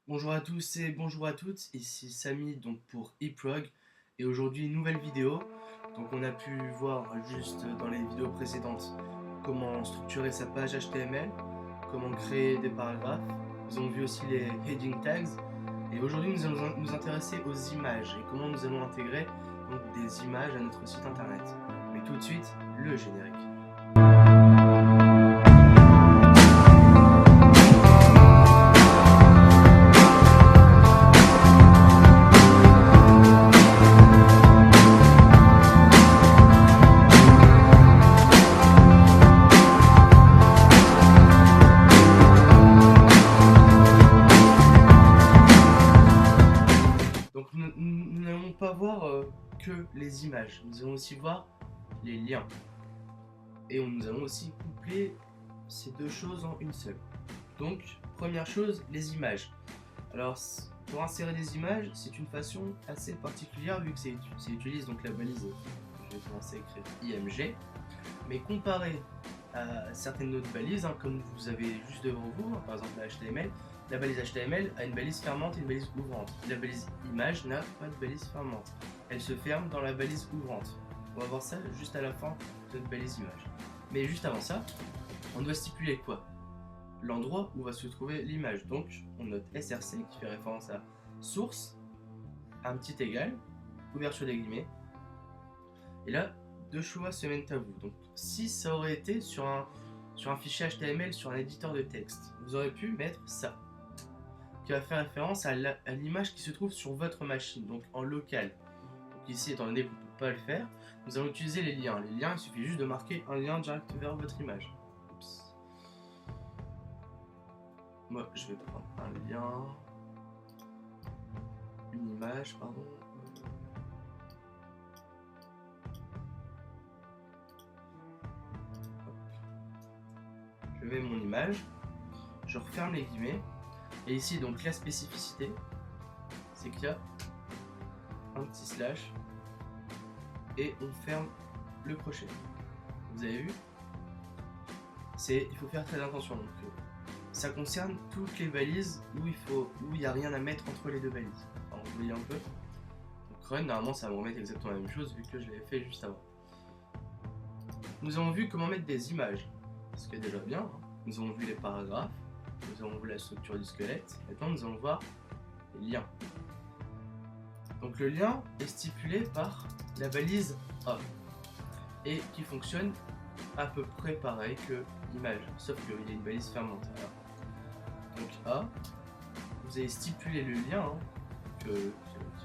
Bonjour à tous et bonjour à toutes, ici Samy donc pour eProg et aujourd'hui une nouvelle vidéo. Donc on a pu voir juste dans les vidéos précédentes comment structurer sa page HTML, comment créer des paragraphes. Nous avons vu aussi les heading tags et aujourd'hui nous allons nous intéresser aux images et comment nous allons intégrer donc, des images à notre site internet. Mais tout de suite, le générique. Donc nous n'allons pas voir que les images, nous allons aussi voir les liens. Et nous allons aussi coupler ces deux choses en une seule. Donc, première chose, les images. Alors, pour insérer des images, c'est une façon assez particulière vu que ça utilise donc la balise, je vais commencer à écrire IMG, mais comparé à certaines autres balises, comme vous avez juste devant vous, par exemple la HTML, la balise HTML a une balise fermante et une balise ouvrante. La balise image n'a pas de balise fermante. Elle se ferme dans la balise ouvrante. On va voir ça juste à la fin de notre balise image. Mais juste avant ça, on doit stipuler quoi? L'endroit où va se trouver l'image. Donc on note src qui fait référence à source, un petit égal, ouverture des guillemets. Et là, deux choix se mènent à vous. Donc si ça aurait été sur un fichier HTML, sur un éditeur de texte, vous aurez pu mettre ça, qui va faire référence à l'image qui se trouve sur votre machine, donc en local. Donc ici, étant donné qu'on ne peut pas le faire, nous allons utiliser les liens. Les liens, il suffit juste de marquer un lien direct vers votre image. Oups. Moi, je vais prendre un lien, une image, pardon. Je mets mon image, je referme les guillemets, et ici, donc la spécificité, c'est qu'il y a un petit slash, et on ferme le crochet. Vous avez vu? Il faut faire très attention. Donc, ça concerne toutes les balises où il n'y a rien à mettre entre les deux balises. Alors, vous voyez un peu. Donc run, normalement ça va me remettre exactement la même chose vu que je l'avais fait juste avant. Nous avons vu comment mettre des images, ce qui est déjà bien. Nous avons vu les paragraphes, nous avons vu la structure du squelette. Maintenant nous allons voir les liens. Donc le lien est stipulé par la balise A et qui fonctionne à peu près pareil que l'image, sauf qu'il y a une balise fermante. Alors, donc A, vous allez stipuler le lien qui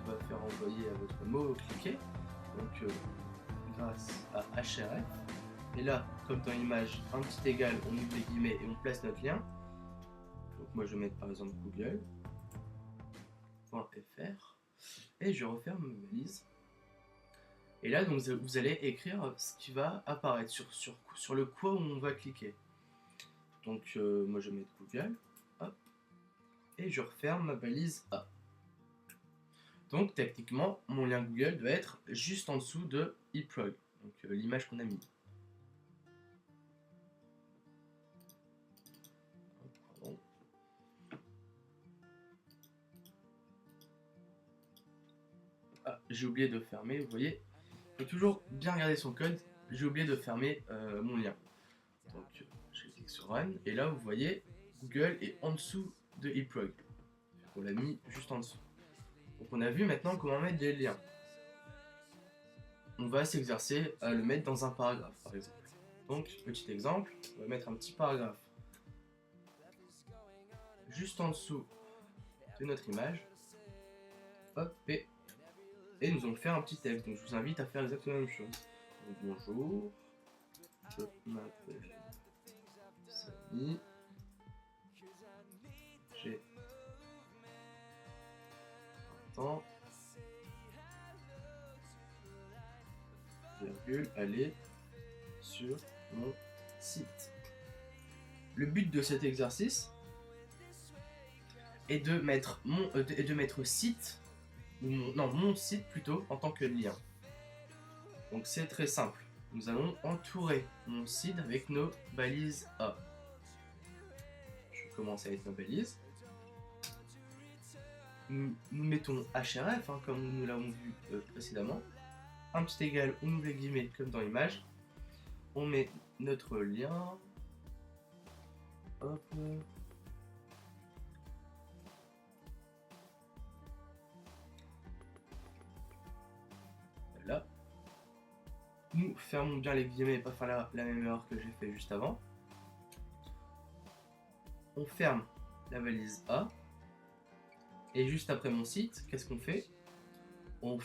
va faire envoyer à votre mot cliqué, donc grâce à href. Et là, comme dans l'image, un petit égal, on ouvre les guillemets et on place notre lien. Donc moi je vais mettre par exemple google.fr et je referme ma balise. Et là donc vous allez écrire ce qui va apparaître sur le quoi où on va cliquer. Donc moi je vais mettre Google, hop, et je referme ma balise A. Donc techniquement mon lien Google doit être juste en dessous de eProg, donc l'image qu'on a mis. Ah, j'ai oublié de fermer, vous voyez. Il faut toujours bien regarder son code. J'ai oublié de fermer mon lien. Donc je clique sur Run et là vous voyez Google est en dessous de eProg. On l'a mis juste en dessous. Donc on a vu maintenant comment mettre des liens. On va s'exercer à le mettre dans un paragraphe par exemple. Donc petit exemple, on va mettre un petit paragraphe juste en dessous de notre image. Hop, et nous allons faire un petit texte. Donc je vous invite à faire exactement la même chose. Donc, bonjour, je m'appelle Samy, j'ai 20 ans, virgule, aller sur mon site. Le but de cet exercice est de mettre site, mon site plutôt, en tant que lien. Donc c'est très simple. Nous allons entourer mon site avec nos balises A. Je commence avec ma balise. nous mettons href, hein, comme nous l'avons vu précédemment. Un petit égal, on ouvre les guillemets comme dans l'image. On met notre lien. Hop. Voilà. Nous fermons bien les guillemets et pas faire la même erreur que j'ai fait juste avant. On ferme la valise A. Et juste après mon site, qu'est-ce qu'on fait? On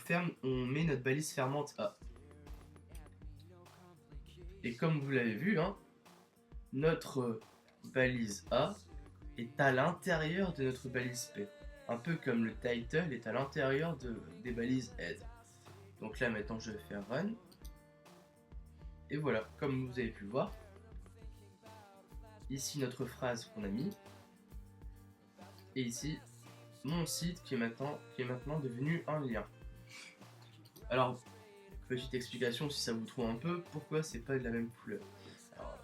met notre balise fermante A. Et comme vous l'avez vu, hein, notre balise A est à l'intérieur de notre balise P. Un peu comme le title est à l'intérieur des balises head. Donc là maintenant je vais faire run. Et voilà, comme vous avez pu le voir, ici notre phrase qu'on a mis. Et ici mon site qui est maintenant devenu un lien. Alors, petite explication si ça vous trouve un peu, pourquoi c'est pas de la même couleur. Alors,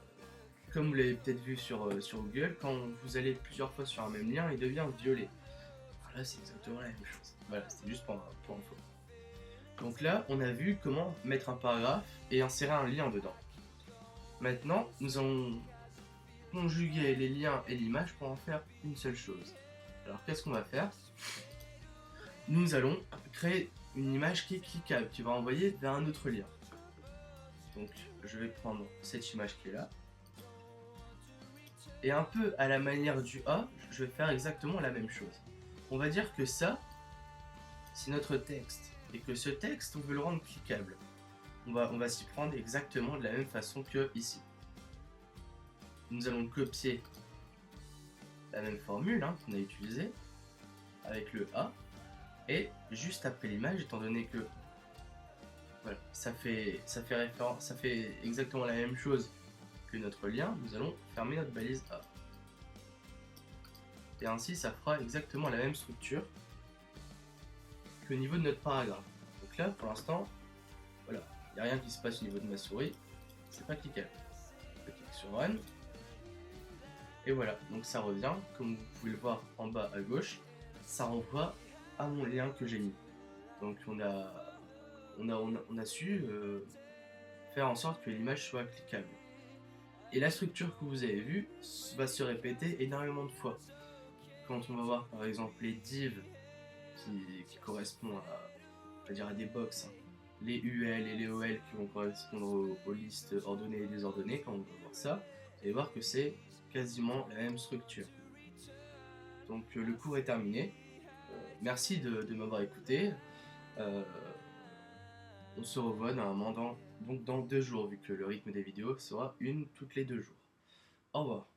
comme vous l'avez peut-être vu sur Google, quand vous allez plusieurs fois sur un même lien, il devient violet. Alors là, c'est exactement la même chose. Voilà, c'était juste pour info. Donc là, on a vu comment mettre un paragraphe et insérer un lien dedans. Maintenant, nous allons conjuguer les liens et l'image pour en faire une seule chose. Alors, qu'est-ce qu'on va faire? Nous allons créer une image qui est cliquable, qui va envoyer vers un autre lien. Donc, je vais prendre cette image qui est là. Et un peu à la manière du A, je vais faire exactement la même chose. On va dire que ça, c'est notre texte. Et que ce texte, on veut le rendre cliquable. On va s'y prendre exactement de la même façon que ici. Nous allons copier la même formule qu'on a utilisée avec le A. Et juste après l'image, étant donné que voilà, ça fait exactement la même chose que notre lien, nous allons fermer notre balise A. Et ainsi, ça fera exactement la même structure qu'au niveau de notre paragraphe. Donc là, pour l'instant, voilà, il n'y a rien qui se passe au niveau de ma souris, c'est pas cliquable. Je clique sur Run. Et voilà, donc ça revient, comme vous pouvez le voir en bas à gauche, ça renvoie à mon lien que j'ai mis. Donc on a su faire en sorte que l'image soit cliquable. Et la structure que vous avez vue va se répéter énormément de fois. Quand on va voir par exemple les divs qui correspondent à des box, les UL et les OL qui vont correspondre aux listes ordonnées et désordonnées, quand on va voir ça, vous allez voir que c'est quasiment la même structure. Donc le cours est terminé. Merci de m'avoir écouté. On se revoit normalement dans 2 jours, vu que le rythme des vidéos sera une toutes les 2 jours. Au revoir.